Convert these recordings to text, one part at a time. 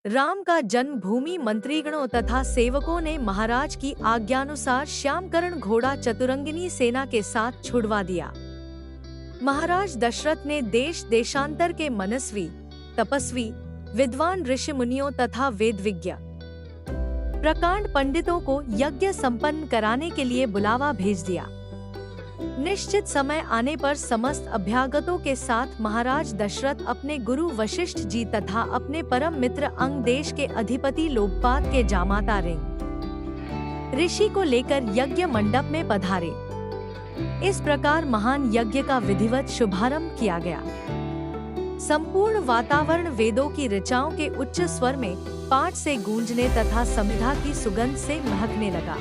राम का जन्म भूमि मंत्रीगणों तथा सेवकों ने महाराज की आज्ञानुसार श्यामकरण घोड़ा चतुरंगिनी सेना के साथ छुड़वा दिया। महाराज दशरथ ने देश देशांतर के मनस्वी, तपस्वी, विद्वान ऋषि मुनियों तथा वेदविज्ञ प्रकांड पंडितों को यज्ञ संपन्न कराने के लिए बुलावा भेज दिया। निश्चित समय आने पर समस्त अभ्यागतों के साथ महाराज दशरथ अपने गुरु वशिष्ठ जी तथा अपने परम मित्र अंग देश के अधिपति लोकपाल के जामाता ऋषि को लेकर यज्ञ मंडप में पधारे। इस प्रकार महान यज्ञ का विधिवत शुभारंभ किया गया। संपूर्ण वातावरण वेदों की ऋचाओं के उच्च स्वर में पाठ से गूंजने तथा समिधा की सुगंध से महकने लगा।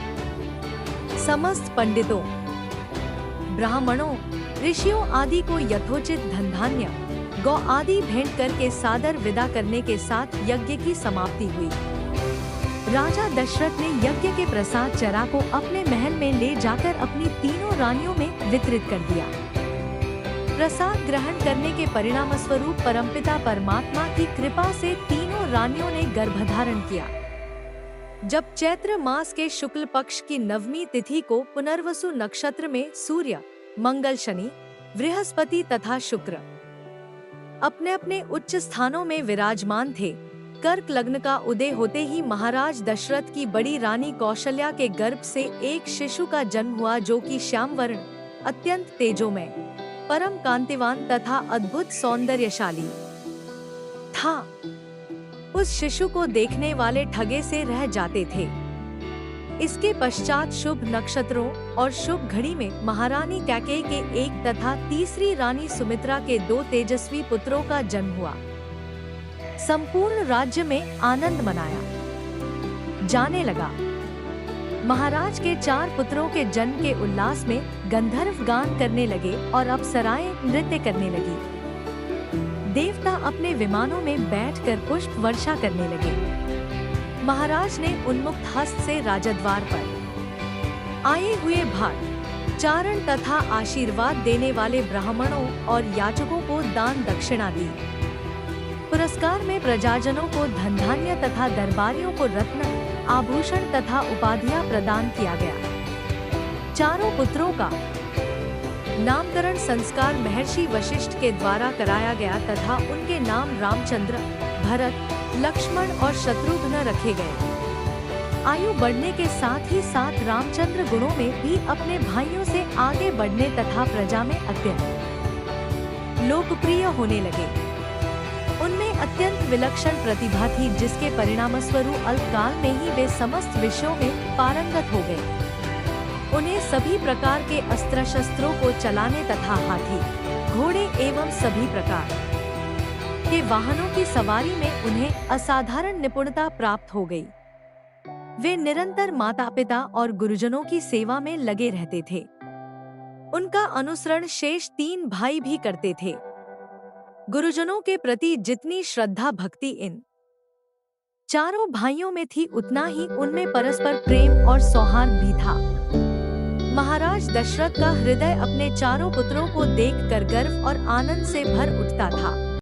समस्त पंडितों, ब्राह्मणों, ऋषियों आदि को यथोचित धन धान्य, गौ आदि भेंट करके सादर विदा करने के साथ यज्ञ की समाप्ति हुई। राजा दशरथ ने यज्ञ के प्रसाद चरा को अपने महल में ले जाकर अपनी तीनों रानियों में वितरित कर दिया। प्रसाद ग्रहण करने के परिणाम स्वरूप परमपिता परमात्मा की कृपा से तीनों रानियों ने गर्भधारण किया। जब चैत्र मास के शुक्ल पक्ष की नवमी तिथि को पुनर्वसु नक्षत्र में सूर्य, मंगल, शनि, बृहस्पति तथा शुक्र अपने अपने उच्च स्थानों में विराजमान थे, कर्क लग्न का उदय होते ही महाराज दशरथ की बड़ी रानी कौशल्या के गर्भ से एक शिशु का जन्म हुआ, जो कि श्याम वर्ण, अत्यंत तेजोमय, परम कांतिवान तथा अद्भुत सौंदर्यशाली था। उस शिशु को देखने वाले ठगे से रह जाते थे। इसके पश्चात शुभ नक्षत्रों और शुभ घड़ी में महारानी कैकेयी के एक तथा तीसरी रानी सुमित्रा के 2 तेजस्वी पुत्रों का जन्म हुआ। संपूर्ण राज्य में आनंद मनाया जाने लगा। महाराज के 4 पुत्रों के जन्म के उल्लास में गंधर्व गान करने लगे और अप्सराएं नृत्य करने लगी। देवता अपने विमानों में बैठकर पुष्प वर्षा करने लगे। महाराज ने उन्मुक्त हस्त से राजद्वार पर आए हुए भाट, चारण तथा आशीर्वाद देने वाले ब्राह्मणों और याचकों को दान दक्षिणा दी। पुरस्कार में प्रजाजनों को धन धान्य तथा दरबारियों को रत्न, आभूषण तथा उपाधियां प्रदान किया गया। चारों पुत्रों का नामकरण संस्कार महर्षि वशिष्ठ के द्वारा कराया गया तथा उनके नाम रामचंद्र, भरत, लक्ष्मण और शत्रुघ्न रखे गए। आयु बढ़ने के साथ ही साथ रामचंद्र गुणों में भी अपने भाइयों से आगे बढ़ने तथा प्रजा में अत्यंत लोकप्रिय होने लगे। उनमें अत्यंत विलक्षण प्रतिभा थी, जिसके परिणामस्वरूप अल्पकाल में ही वे समस्त विषयों में पारंगत हो गए। उन्हें सभी प्रकार के अस्त्र शस्त्रों को चलाने तथा हाथी, घोड़े एवं सभी प्रकार के वाहनों की सवारी में उन्हें असाधारण निपुणता प्राप्त हो गई। वे निरंतर माता पिता और गुरुजनों की सेवा में लगे रहते थे। उनका अनुसरण शेष 3 भाई भी करते थे। गुरुजनों के प्रति जितनी श्रद्धा भक्ति इन चारों भाइयों में थी, उतना ही उनमें परस्पर प्रेम और सौहार्द भी था। महाराज दशरथ का हृदय अपने चारों पुत्रों को देखकर गर्व और आनंद से भर उठता था।